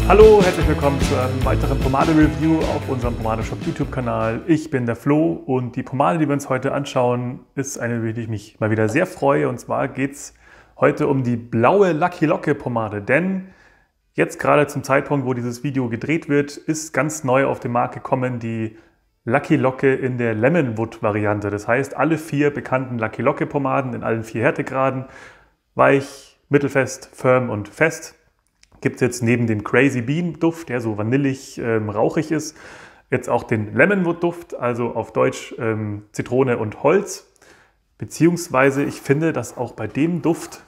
Hallo, herzlich willkommen zu einem weiteren Pomade-Review auf unserem Pomade-Shop YouTube-Kanal. Ich bin der Flo und die Pomade, die wir uns heute anschauen, ist eine, über die ich mich mal wieder sehr freue. Und zwar geht es heute um die blaue Lucky Locke Pomade. Denn jetzt gerade zum Zeitpunkt, wo dieses Video gedreht wird, ist ganz neu auf den Markt gekommen die Lucky Locke in der Lemonwood-Variante. Das heißt, alle 4 bekannten Lucky Locke Pomaden in allen 4 Härtegraden, weich, mittelfest, firm und fest, gibt es jetzt neben dem Crazy Bean Duft, der so vanillig, rauchig ist, jetzt auch den Lemonwood Duft, also auf Deutsch Zitrone und Holz. Beziehungsweise ich finde, dass auch bei dem Duft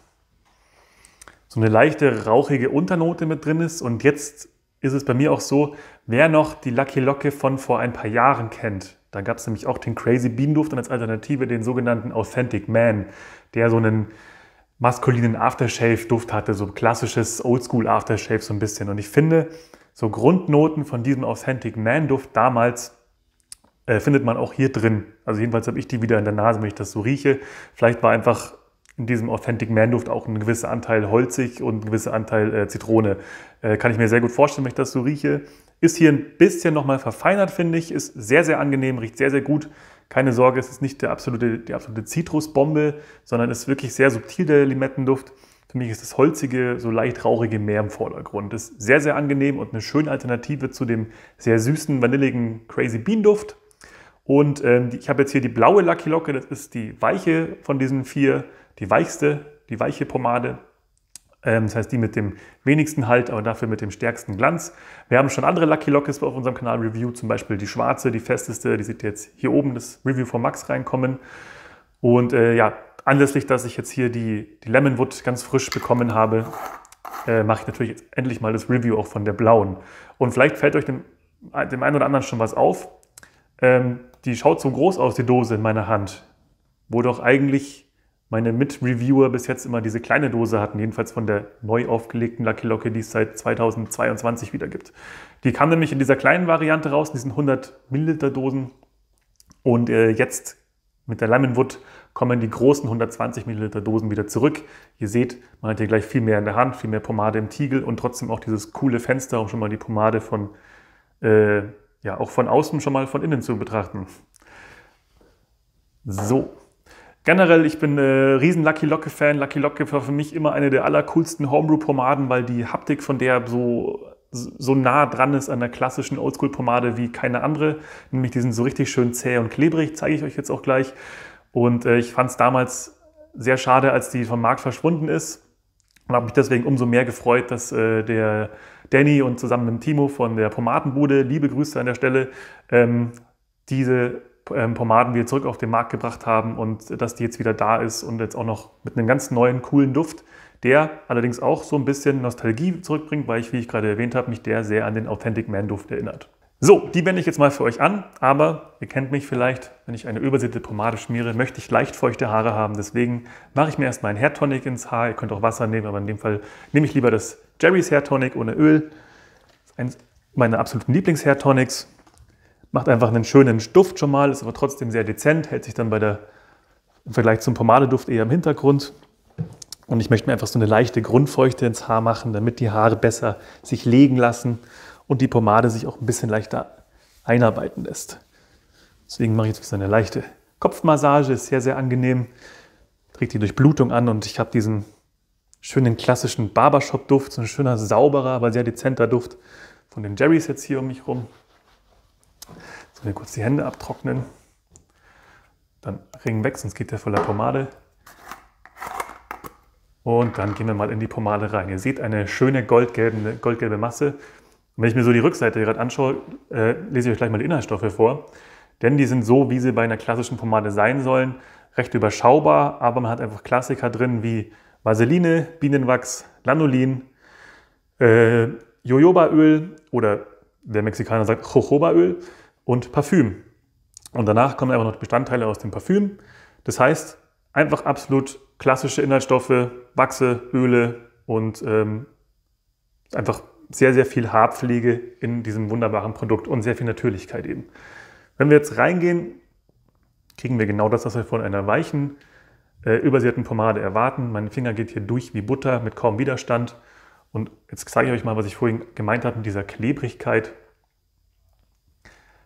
so eine leichte rauchige Unternote mit drin ist. Und jetzt ist es bei mir auch so, wer noch die Lucky Locke von vor ein paar Jahren kennt, da gab es nämlich auch den Crazy Bean Duft und als Alternative den sogenannten Authentic Man, der so einen maskulinen Aftershave-Duft hatte, so klassisches Oldschool-Aftershave so ein bisschen. Und ich finde, so Grundnoten von diesem Authentic Man-Duft damals findet man auch hier drin. Also jedenfalls habe ich die wieder in der Nase, wenn ich das so rieche. Vielleicht war einfach in diesem Authentic Man-Duft auch ein gewisser Anteil holzig und ein gewisser Anteil Zitrone. Kann ich mir sehr gut vorstellen, wenn ich das so rieche. Ist hier ein bisschen nochmal verfeinert, finde ich. Ist sehr, sehr angenehm, riecht sehr, sehr gut. Keine Sorge, es ist nicht die absolute Zitrusbombe, sondern es ist wirklich sehr subtil, der Limettenduft. Für mich ist das holzige, so leicht rauchige mehr im Vordergrund. Das ist sehr, sehr angenehm und eine schöne Alternative zu dem sehr süßen, vanilligen Crazy Bean Duft. Und ich habe jetzt hier die blaue Lucky Locke, das ist die weiche von diesen 4, die weichste, die weiche Pomade. Das heißt, die mit dem wenigsten Halt, aber dafür mit dem stärksten Glanz. Wir haben schon andere Lucky Lockes auf unserem Kanal Review, zum Beispiel die schwarze, die festeste, die sieht jetzt hier oben, das Review von Max reinkommen. Und ja, anlässlich, dass ich jetzt hier die Lemonwood ganz frisch bekommen habe, mache ich natürlich jetzt endlich mal das Review auch von der blauen. Und vielleicht fällt euch dem einen oder anderen schon was auf. Die schaut so groß aus, die Dose in meiner Hand, wo doch eigentlich meine Mit-Reviewer bis jetzt immer diese kleine Dose hatten, jedenfalls von der neu aufgelegten Lucky Locke, die es seit 2022 wieder gibt. Die kam nämlich in dieser kleinen Variante raus, in diesen 100 Milliliter Dosen. Und jetzt mit der Lemonwood kommen die großen 120 Milliliter Dosen wieder zurück. Ihr seht, man hat hier gleich viel mehr in der Hand, viel mehr Pomade im Tiegel und trotzdem auch dieses coole Fenster, um schon mal die Pomade von, ja, auch von außen schon mal von innen zu betrachten. So. Generell, ich bin riesen Lucky Locke Fan. Lucky Locke war für mich immer eine der allercoolsten Homebrew-Pomaden, weil die Haptik von der so nah dran ist an der klassischen Oldschool-Pomade wie keine andere. Nämlich die sind so richtig schön zäh und klebrig, zeige ich euch jetzt auch gleich. Und ich fand es damals sehr schade, als die vom Markt verschwunden ist. Und habe mich deswegen umso mehr gefreut, dass der Danny und zusammen mit dem Timo von der Pomadenbude, liebe Grüße an der Stelle, diese Pomaden wieder zurück auf den Markt gebracht haben und dass die jetzt wieder da ist und jetzt auch noch mit einem ganz neuen, coolen Duft, der allerdings auch so ein bisschen Nostalgie zurückbringt, weil ich, wie ich gerade erwähnt habe, mich der sehr an den Authentic Man Duft erinnert. So, die wende ich jetzt mal für euch an, aber ihr kennt mich vielleicht, wenn ich eine übersättigte Pomade schmiere, möchte ich leicht feuchte Haare haben, deswegen mache ich mir erstmal ein Hair Tonic ins Haar. Ihr könnt auch Wasser nehmen, aber in dem Fall nehme ich lieber das Jerry's Hair Tonic ohne Öl. Das ist eines meiner absoluten Lieblings-Hair Tonics. Macht einfach einen schönen Duft schon mal, ist aber trotzdem sehr dezent, hält sich dann im Vergleich zum Pomadeduft eher im Hintergrund. Und ich möchte mir einfach so eine leichte Grundfeuchte ins Haar machen, damit die Haare besser sich legen lassen und die Pomade sich auch ein bisschen leichter einarbeiten lässt. Deswegen mache ich jetzt so eine leichte Kopfmassage, ist sehr, sehr angenehm. Trägt die Durchblutung an und ich habe diesen schönen klassischen Barbershop-Duft, so ein schöner, sauberer, aber sehr dezenter Duft von den Jerry's jetzt hier um mich rum. Jetzt mal kurz die Hände abtrocknen, dann Ring weg, sonst geht der voller Pomade. Und dann gehen wir mal in die Pomade rein. Ihr seht eine schöne goldgelbe Masse. Und wenn ich mir so die Rückseite gerade anschaue, lese ich euch gleich mal die Inhaltsstoffe vor. Denn die sind so, wie sie bei einer klassischen Pomade sein sollen. Recht überschaubar, aber man hat einfach Klassiker drin wie Vaseline, Bienenwachs, Lanolin, Jojobaöl oder der Mexikaner sagt Jojobaöl und Parfüm. Und danach kommen einfach noch Bestandteile aus dem Parfüm. Das heißt, einfach absolut klassische Inhaltsstoffe, Wachse, Öle und einfach sehr, sehr viel Haarpflege in diesem wunderbaren Produkt und sehr viel Natürlichkeit eben. Wenn wir jetzt reingehen, kriegen wir genau das, was wir von einer weichen, übersättigten Pomade erwarten. Mein Finger geht hier durch wie Butter mit kaum Widerstand Und jetzt zeige ich euch mal, was ich vorhin gemeint habe mit dieser Klebrigkeit.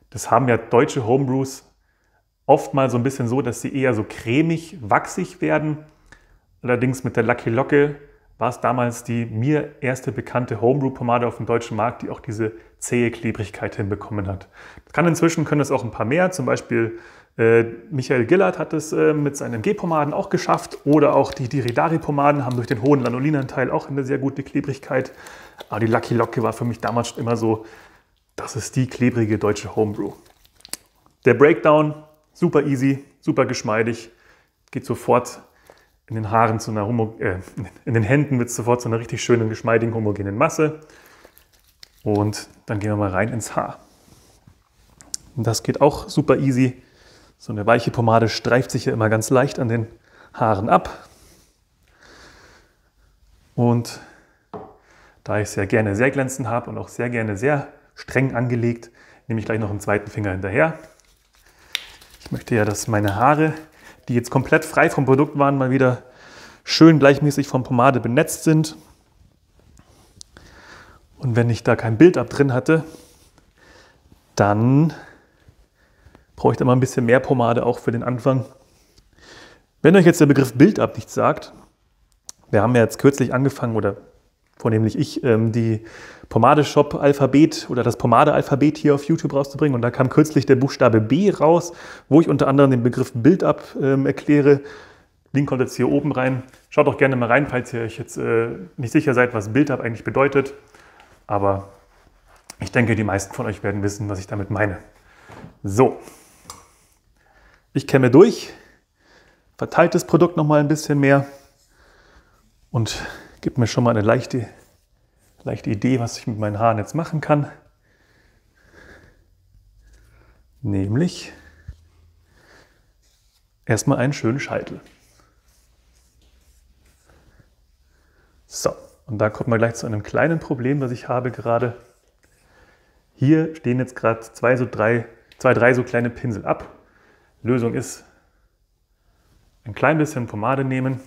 Das haben ja deutsche Homebrews oft mal so ein bisschen so, dass sie eher so cremig, wachsig werden. Allerdings mit der Lucky Locke war es damals die mir erste bekannte Homebrew-Pomade auf dem deutschen Markt, die auch diese zähe Klebrigkeit hinbekommen hat. Inzwischen können es auch ein paar mehr, zum Beispiel Michael Gillard hat es mit seinen G-Pomaden auch geschafft oder auch die Diridari-Pomaden haben durch den hohen Lanolinanteil auch eine sehr gute Klebrigkeit. Aber die Lucky Locke war für mich damals schon immer so, das ist die klebrige deutsche Homebrew. Der Breakdown, super easy, super geschmeidig, geht sofort in den Haaren zu einer in den Händen wird es sofort zu einer richtig schönen, geschmeidigen, homogenen Masse. Und dann gehen wir mal rein ins Haar. Und das geht auch super easy. So eine weiche Pomade streift sich ja immer ganz leicht an den Haaren ab. Und da ich es ja gerne sehr glänzend habe und auch sehr gerne sehr streng angelegt, nehme ich gleich noch einen zweiten Finger hinterher. Ich möchte ja, dass meine Haare, die jetzt komplett frei vom Produkt waren, mal wieder schön gleichmäßig von Pomade benetzt sind. Und wenn ich da kein Build-up drin hatte, dann brauche ich da mal ein bisschen mehr Pomade auch für den Anfang. Wenn euch jetzt der Begriff Build-up nichts sagt, wir haben ja jetzt kürzlich angefangen, oder vornehmlich ich, die Pomade-Shop-Alphabet oder das Pomade-Alphabet hier auf YouTube rauszubringen. Und da kam kürzlich der Buchstabe B raus, wo ich unter anderem den Begriff Build-up erkläre. Link kommt jetzt hier oben rein. Schaut doch gerne mal rein, falls ihr euch jetzt nicht sicher seid, was Build-up eigentlich bedeutet. Aber ich denke, die meisten von euch werden wissen, was ich damit meine. So, ich kämme durch, verteilt das Produkt noch mal ein bisschen mehr und gibt mir schon mal eine leichte Idee, was ich mit meinen Haaren jetzt machen kann. Nämlich erstmal einen schönen Scheitel. So, und da kommt man gleich zu einem kleinen Problem, was ich habe gerade. Hier stehen jetzt gerade zwei, drei so kleine Pinsel ab. Lösung ist, ein klein bisschen Pomade nehmen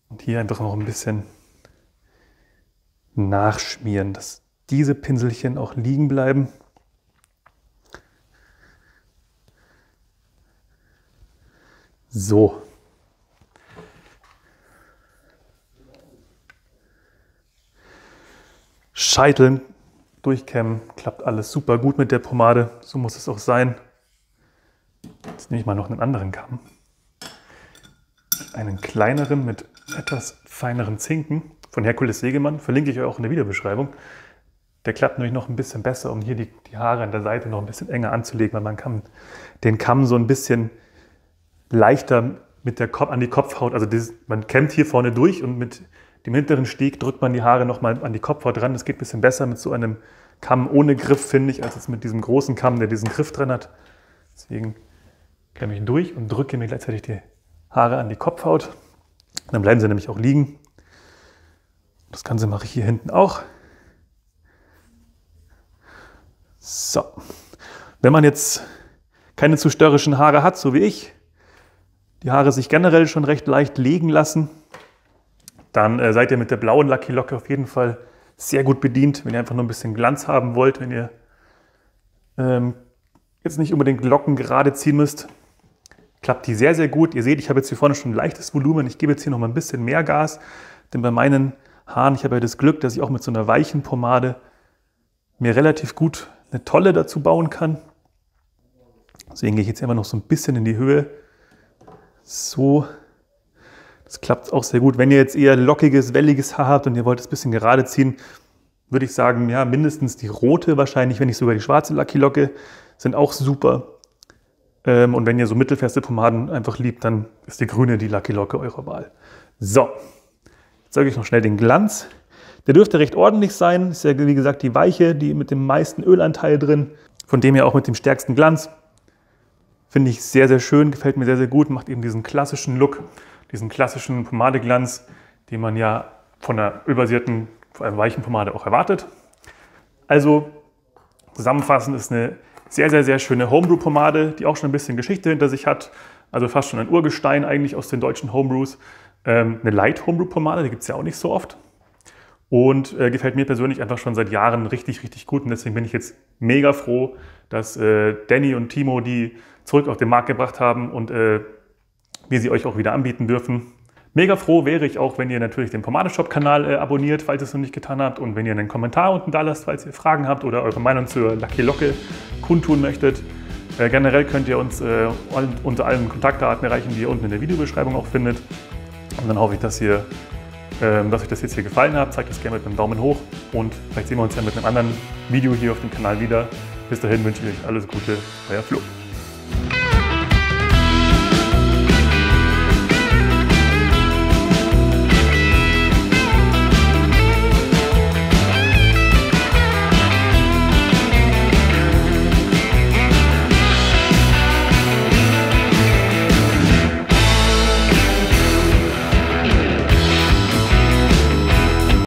und hier einfach noch ein bisschen nachschmieren, dass diese Pinselchen auch liegen bleiben. So. Scheiteln, durchkämmen, klappt alles super gut mit der Pomade. So muss es auch sein. Jetzt nehme ich mal noch einen anderen Kamm. Einen kleineren mit etwas feineren Zinken von Herkules Segemann. Verlinke ich euch auch in der Videobeschreibung. Der klappt nämlich noch ein bisschen besser, um hier die Haare an der Seite noch ein bisschen enger anzulegen, weil man kann den Kamm so ein bisschen leichter mit an die Kopfhaut, also man kämmt hier vorne durch und mit dem hinteren Steg drückt man die Haare nochmal an die Kopfhaut ran. Das geht ein bisschen besser mit so einem Kamm ohne Griff, finde ich, als jetzt mit diesem großen Kamm, der diesen Griff drin hat. Deswegen kämme ich durch und drücke mir gleichzeitig die Haare an die Kopfhaut. Dann bleiben sie nämlich auch liegen. Das Ganze mache ich hier hinten auch. So. Wenn man jetzt keine zu störrischen Haare hat, so wie ich, die Haare sich generell schon recht leicht legen lassen, dann seid ihr mit der blauen Lucky Locke auf jeden Fall sehr gut bedient, wenn ihr einfach nur ein bisschen Glanz haben wollt, wenn ihr jetzt nicht unbedingt Locken gerade ziehen müsst. Klappt die sehr, sehr gut. Ihr seht, ich habe jetzt hier vorne schon ein leichtes Volumen. Ich gebe jetzt hier noch mal ein bisschen mehr Gas, denn bei meinen Haaren, ich habe ja das Glück, dass ich auch mit so einer weichen Pomade mir relativ gut eine Tolle dazu bauen kann. Deswegen gehe ich jetzt einfach noch so ein bisschen in die Höhe. So. Das klappt auch sehr gut. Wenn ihr jetzt eher lockiges, welliges Haar habt und ihr wollt es ein bisschen gerade ziehen, würde ich sagen, ja, mindestens die rote wahrscheinlich, wenn nicht sogar die schwarze Lucky Locke, sind auch super. Und wenn ihr so mittelfeste Pomaden einfach liebt, dann ist die grüne die Lucky Locke eurer Wahl. So, jetzt zeige ich noch schnell den Glanz. Der dürfte recht ordentlich sein. Ist ja, wie gesagt, die weiche, die mit dem meisten Ölanteil drin. Von dem her auch mit dem stärksten Glanz. Finde ich sehr, sehr schön, gefällt mir sehr, sehr gut. Macht eben diesen klassischen Look, diesen klassischen Pomadeglanz, den man ja von einer ölbasierten, vor allem weichen Pomade auch erwartet. Also zusammenfassend ist eine sehr, sehr, sehr schöne Homebrew-Pomade, die auch schon ein bisschen Geschichte hinter sich hat. Also fast schon ein Urgestein eigentlich aus den deutschen Homebrews. Eine Light Homebrew-Pomade, die gibt es ja auch nicht so oft. und gefällt mir persönlich einfach schon seit Jahren richtig, richtig gut. Und deswegen bin ich jetzt mega froh, dass Danny und Timo die zurück auf den Markt gebracht haben und wir sie euch auch wieder anbieten dürfen. Mega froh wäre ich auch, wenn ihr natürlich den Pomade-Shop-Kanal abonniert, falls ihr es noch nicht getan habt. Und wenn ihr einen Kommentar unten da lasst, falls ihr Fragen habt oder eure Meinung zur Lucky Locke kundtun möchtet. Generell könnt ihr uns unter allen Kontaktdaten erreichen, die ihr unten in der Videobeschreibung auch findet. Und dann hoffe ich, dass euch das jetzt hier gefallen hat. Zeigt das gerne mit einem Daumen hoch und vielleicht sehen wir uns ja mit einem anderen Video hier auf dem Kanal wieder. Bis dahin wünsche ich euch alles Gute, euer Flo.